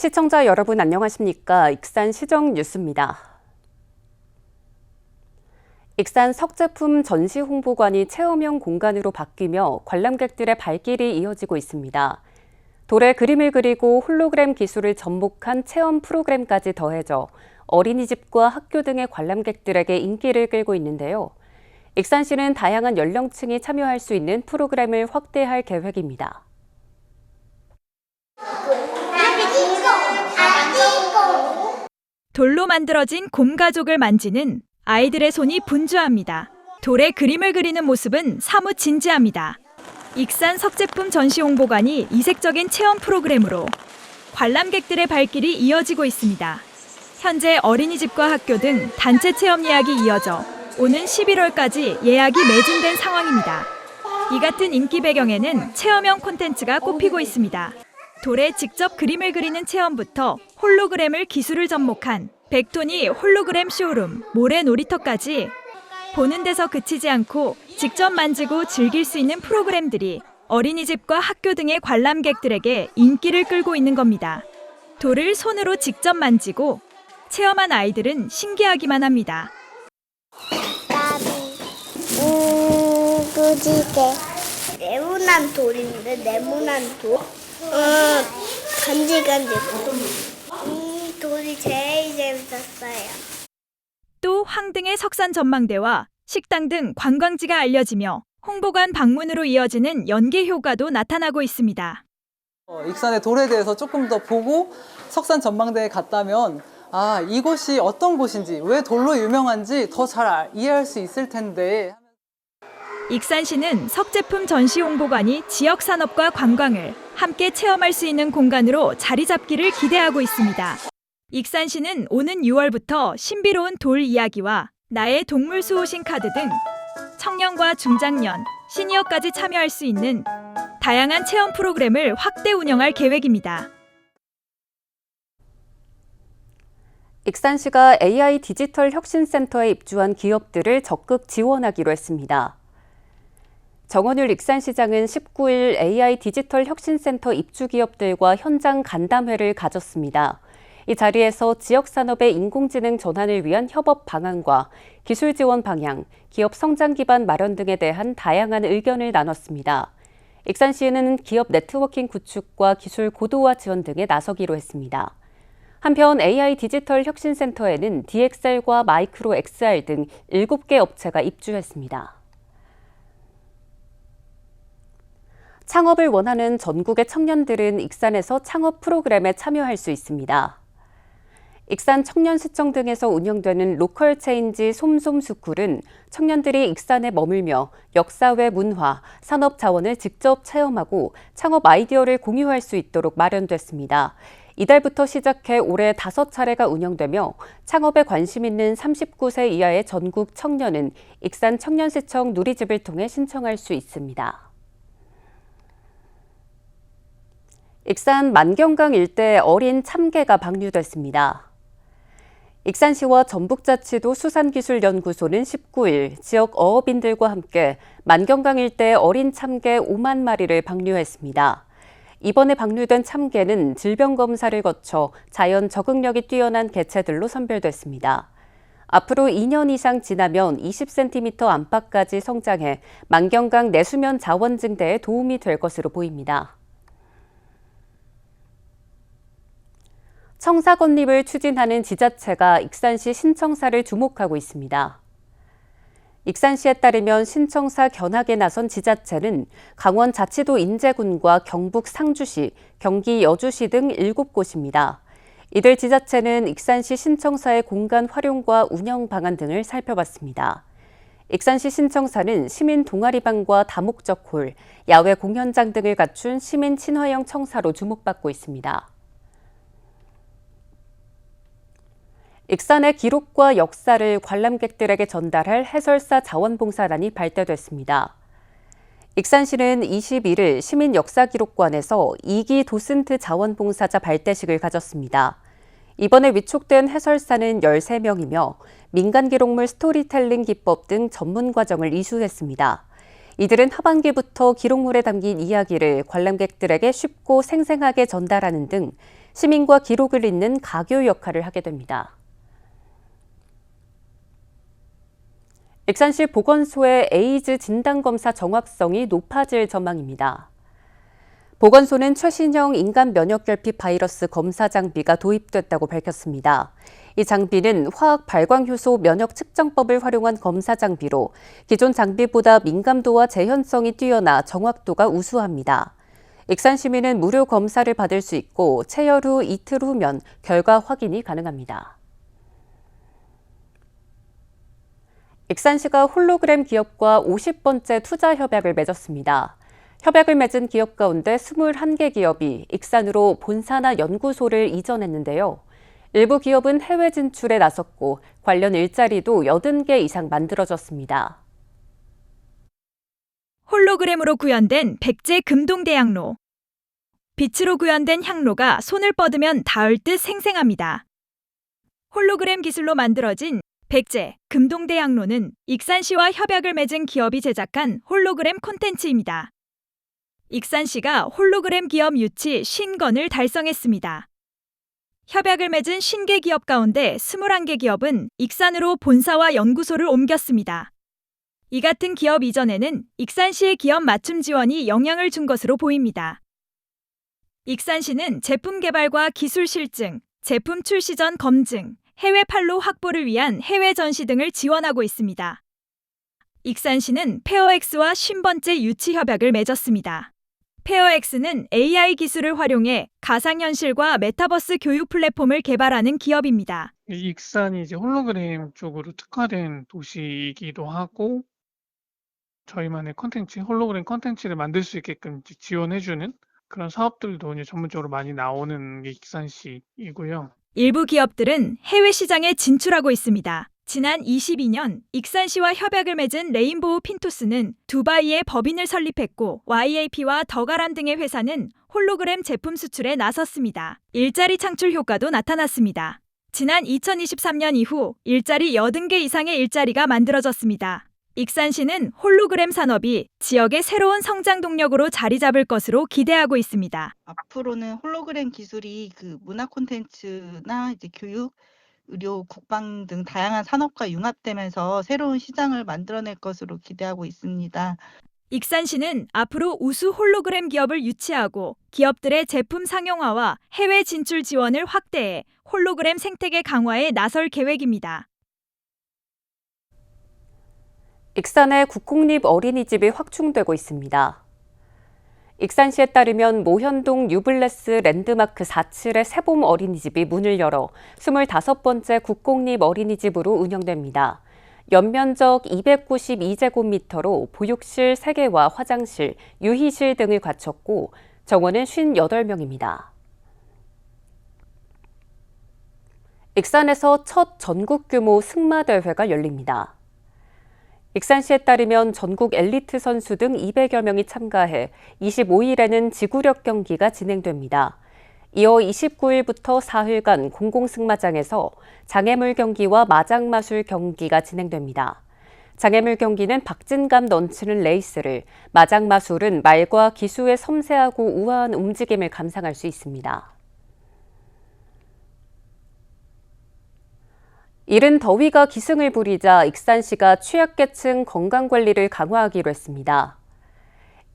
시청자 여러분 안녕하십니까? 익산 시정 뉴스입니다. 익산 석제품 전시 홍보관이 체험형 공간으로 바뀌며 관람객들의 발길이 이어지고 있습니다. 돌에 그림을 그리고 홀로그램 기술을 접목한 체험 프로그램까지 더해져 어린이집과 학교 등의 관람객들에게 인기를 끌고 있는데요. 익산시는 다양한 연령층이 참여할 수 있는 프로그램을 확대할 계획입니다. 돌로 만들어진 곰 가족을 만지는 아이들의 손이 분주합니다. 돌에 그림을 그리는 모습은 사뭇 진지합니다. 익산 석제품 전시 홍보관이 이색적인 체험 프로그램으로 관람객들의 발길이 이어지고 있습니다. 현재 어린이집과 학교 등 단체 체험 예약이 이어져 오는 11월까지 예약이 매진된 상황입니다. 이 같은 인기 배경에는 체험형 콘텐츠가 꼽히고 있습니다. 돌에 직접 그림을 그리는 체험부터 홀로그램을 기술을 접목한 벡토니 홀로그램 쇼룸, 모래 놀이터까지 보는 데서 그치지 않고 직접 만지고 즐길 수 있는 프로그램들이 어린이집과 학교 등의 관람객들에게 인기를 끌고 있는 겁니다. 돌을 손으로 직접 만지고 체험한 아이들은 신기하기만 합니다. 무지개. 네모난 돌인데 네모난 돌. 간질간질고. 이 돌이 제일 재밌었어요. 또 황등의 석산 전망대와 식당 등 관광지가 알려지며 홍보관 방문으로 이어지는 연계 효과도 나타나고 있습니다. 익산의 돌에 대해서 조금 더 보고 석산 전망대에 갔다면 이곳이 어떤 곳인지, 왜 돌로 유명한지 더 잘 이해할 수 있을 텐데. 익산시는 석제품 전시 홍보관이 지역 산업과 관광을 함께 체험할 수 있는 공간으로 자리 잡기를 기대하고 있습니다. 익산시는 오는 6월부터 신비로운 돌 이야기와 나의 동물 수호신 카드 등 청년과 중장년, 시니어까지 참여할 수 있는 다양한 체험 프로그램을 확대 운영할 계획입니다. 익산시가 AI 디지털 혁신센터에 입주한 기업들을 적극 지원하기로 했습니다. 정원율 익산시장은 19일 AI 디지털 혁신센터 입주 기업들과 현장 간담회를 가졌습니다. 이 자리에서 지역산업의 인공지능 전환을 위한 협업 방안과 기술 지원 방향, 기업 성장 기반 마련 등에 대한 다양한 의견을 나눴습니다. 익산시는 기업 네트워킹 구축과 기술 고도화 지원 등에 나서기로 했습니다. 한편 AI 디지털 혁신센터에는 DXR과 마이크로 XR 등 7개 업체가 입주했습니다. 창업을 원하는 전국의 청년들은 익산에서 창업 프로그램에 참여할 수 있습니다. 익산 청년시청 등에서 운영되는 로컬 체인지 솜솜스쿨은 청년들이 익산에 머물며 역사 외 문화, 산업 자원을 직접 체험하고 창업 아이디어를 공유할 수 있도록 마련됐습니다. 이달부터 시작해 올해 5차례가 운영되며 창업에 관심 있는 39세 이하의 전국 청년은 익산 청년시청 누리집을 통해 신청할 수 있습니다. 익산 만경강 일대 어린 참개가 방류됐습니다. 익산시와 전북자치도 수산기술연구소는 19일 지역 어업인들과 함께 만경강 일대 어린 참개 5만 마리를 방류했습니다. 이번에 방류된 참개는 질병 검사를 거쳐 자연 적응력이 뛰어난 개체들로 선별됐습니다. 앞으로 2년 이상 지나면 20cm 안팎까지 성장해 만경강 내수면 자원 증대에 도움이 될 것으로 보입니다. 청사 건립을 추진하는 지자체가 익산시 신청사를 주목하고 있습니다. 익산시에 따르면 신청사 견학에 나선 지자체는 강원자치도 인제군과 경북 상주시, 경기 여주시 등 7곳입니다. 이들 지자체는 익산시 신청사의 공간 활용과 운영 방안 등을 살펴봤습니다. 익산시 신청사는 시민 동아리방과 다목적 홀, 야외 공연장 등을 갖춘 시민 친화형 청사로 주목받고 있습니다. 익산의 기록과 역사를 관람객들에게 전달할 해설사 자원봉사단이 발대됐습니다. 익산시는 21일 시민역사기록관에서 2기 도슨트 자원봉사자 발대식을 가졌습니다. 이번에 위촉된 해설사는 13명이며 민간기록물 스토리텔링 기법 등 전문 과정을 이수했습니다. 이들은 하반기부터 기록물에 담긴 이야기를 관람객들에게 쉽고 생생하게 전달하는 등 시민과 기록을 잇는 가교 역할을 하게 됩니다. 익산시 보건소의 에이즈 진단검사 정확성이 높아질 전망입니다. 보건소는 최신형 인간 면역결핍 바이러스 검사 장비가 도입됐다고 밝혔습니다. 이 장비는 화학 발광효소 면역 측정법을 활용한 검사 장비로 기존 장비보다 민감도와 재현성이 뛰어나 정확도가 우수합니다. 익산 시민은 무료 검사를 받을 수 있고 체열 후 이틀 후면 결과 확인이 가능합니다. 익산시가 홀로그램 기업과 50번째 투자 협약을 맺었습니다. 협약을 맺은 기업 가운데 21개 기업이 익산으로 본사나 연구소를 이전했는데요. 일부 기업은 해외 진출에 나섰고 관련 일자리도 80개 이상 만들어졌습니다. 홀로그램으로 구현된 백제 금동대향로. 빛으로 구현된 향로가 손을 뻗으면 닿을 듯 생생합니다. 홀로그램 기술로 만들어진 백제 금동대향로는 익산시와 협약을 맺은 기업이 제작한 홀로그램 콘텐츠입니다. 익산시가 홀로그램 기업 유치 50건을 달성했습니다. 협약을 맺은 50개 기업 가운데 21개 기업은 익산으로 본사와 연구소를 옮겼습니다. 이 같은 기업 이전에는 익산시의 기업 맞춤 지원이 영향을 준 것으로 보입니다. 익산시는 제품 개발과 기술 실증, 제품 출시 전 검증, 해외 판로 확보를 위한 해외 전시 등을 지원하고 있습니다. 익산시는 페어엑스와 50번째 유치 협약을 맺었습니다. 페어엑스는 AI 기술을 활용해 가상현실과 메타버스 교육 플랫폼을 개발하는 기업입니다. 익산이 이제 홀로그램 쪽으로 특화된 도시이기도 하고 저희만의 홀로그램 컨텐츠를 만들 수 있게끔 이제 지원해주는 그런 사업들도 이제 전문적으로 많이 나오는 게 익산시이고요. 일부 기업들은 해외 시장에 진출하고 있습니다. 지난 22년 익산시와 협약을 맺은 레인보우 핀토스는 두바이에 법인을 설립했고 YAP와 더가람 등의 회사는 홀로그램 제품 수출에 나섰습니다. 일자리 창출 효과도 나타났습니다. 지난 2023년 이후 일자리 80개 이상의 일자리가 만들어졌습니다. 익산시는 홀로그램 산업이 지역의 새로운 성장 동력으로 자리 잡을 것으로 기대하고 있습니다. 앞으로는 홀로그램 기술이 문화 콘텐츠나 이제 교육, 의료, 국방 등 다양한 산업과 융합되면서 새로운 시장을 만들어낼 것으로 기대하고 있습니다. 익산시는 앞으로 우수 홀로그램 기업을 유치하고 기업들의 제품 상용화와 해외 진출 지원을 확대해 홀로그램 생태계 강화에 나설 계획입니다. 익산의 국공립 어린이집이 확충되고 있습니다. 익산시에 따르면 모현동 뉴블레스 랜드마크 47의 새봄 어린이집이 문을 열어 25번째 국공립 어린이집으로 운영됩니다. 연면적 292제곱미터로 보육실 3개와 화장실, 유희실 등을 갖췄고 정원은 58명입니다. 익산에서 첫 전국 규모 승마대회가 열립니다. 익산시에 따르면 전국 엘리트 선수 등 200여 명이 참가해 25일에는 지구력 경기가 진행됩니다. 이어 29일부터 4일간 공공승마장에서 장애물 경기와 마장마술 경기가 진행됩니다. 장애물 경기는 박진감 넘치는 레이스를, 마장마술은 말과 기수의 섬세하고 우아한 움직임을 감상할 수 있습니다. 이른 더위가 기승을 부리자 익산시가 취약계층 건강관리를 강화하기로 했습니다.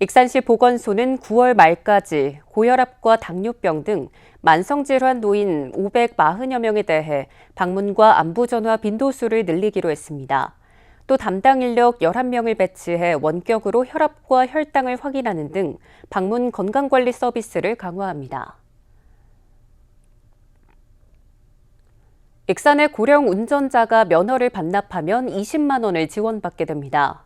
익산시 보건소는 9월 말까지 고혈압과 당뇨병 등 만성질환 노인 540여 명에 대해 방문과 안부전화 빈도수를 늘리기로 했습니다. 또 담당 인력 11명을 배치해 원격으로 혈압과 혈당을 확인하는 등 방문 건강관리 서비스를 강화합니다. 익산의 고령 운전자가 면허를 반납하면 20만 원을 지원받게 됩니다.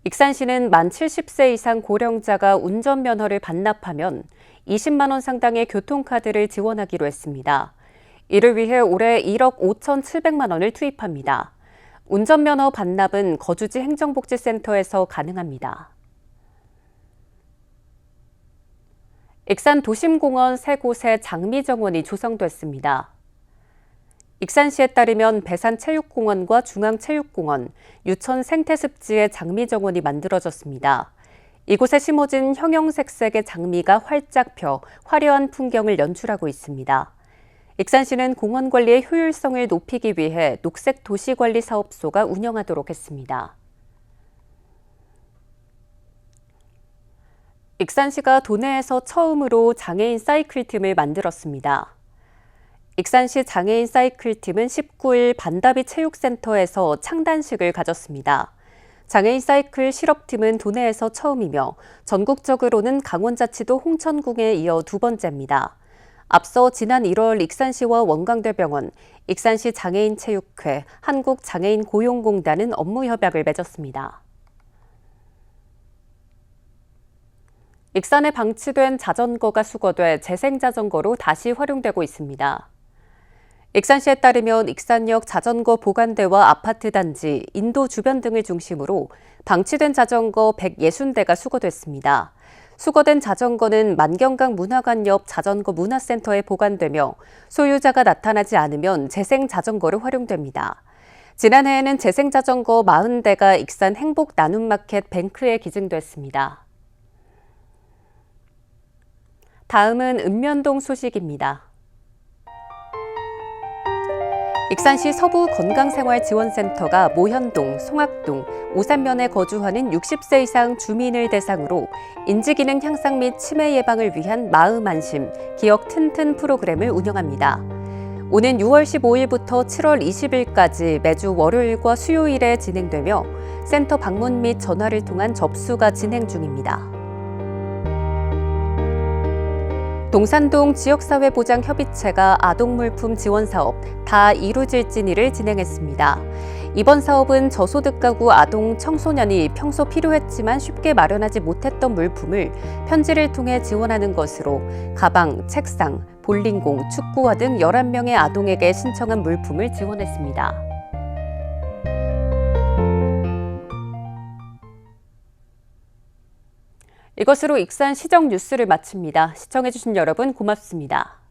익산시는 만 70세 이상 고령자가 운전면허를 반납하면 20만 원 상당의 교통카드를 지원하기로 했습니다. 이를 위해 올해 1억 5,700만 원을 투입합니다. 운전면허 반납은 거주지 행정복지센터에서 가능합니다. 익산 도심공원 3곳에 장미정원이 조성됐습니다. 익산시에 따르면 배산체육공원과 중앙체육공원, 유천생태습지에 장미정원이 만들어졌습니다. 이곳에 심어진 형형색색의 장미가 활짝 펴 화려한 풍경을 연출하고 있습니다. 익산시는 공원 관리의 효율성을 높이기 위해 녹색 도시관리 사업소가 운영하도록 했습니다. 익산시가 도내에서 처음으로 장애인 사이클팀을 만들었습니다. 익산시 장애인 사이클팀은 19일 반다비 체육센터에서 창단식을 가졌습니다. 장애인 사이클 실업팀은 도내에서 처음이며 전국적으로는 강원자치도 홍천군에 이어 두 번째입니다. 앞서 지난 1월 익산시와 원광대병원, 익산시 장애인 체육회, 한국장애인 고용공단은 업무 협약을 맺었습니다. 익산에 방치된 자전거가 수거돼 재생자전거로 다시 활용되고 있습니다. 익산시에 따르면 익산역 자전거 보관대와 아파트 단지, 인도 주변 등을 중심으로 방치된 자전거 160대가 수거됐습니다. 수거된 자전거는 만경강 문화관 옆 자전거 문화센터에 보관되며 소유자가 나타나지 않으면 재생자전거로 활용됩니다. 지난해에는 재생자전거 40대가 익산 행복나눔마켓 뱅크에 기증됐습니다. 다음은 읍면동 소식입니다. 익산시 서부 건강생활지원센터가 모현동, 송악동, 오산면에 거주하는 60세 이상 주민을 대상으로 인지기능 향상 및 치매 예방을 위한 마음 안심, 기억 튼튼 프로그램을 운영합니다. 오는 6월 15일부터 7월 20일까지 매주 월요일과 수요일에 진행되며 센터 방문 및 전화를 통한 접수가 진행 중입니다. 동산동 지역사회보장협의체가 아동물품 지원사업 다 이루질지니를 진행했습니다. 이번 사업은 저소득 가구 아동 청소년이 평소 필요했지만 쉽게 마련하지 못했던 물품을 편지를 통해 지원하는 것으로 가방, 책상, 볼링공, 축구화 등 11명의 아동에게 신청한 물품을 지원했습니다. 이것으로 익산 시정 뉴스를 마칩니다. 시청해주신 여러분 고맙습니다.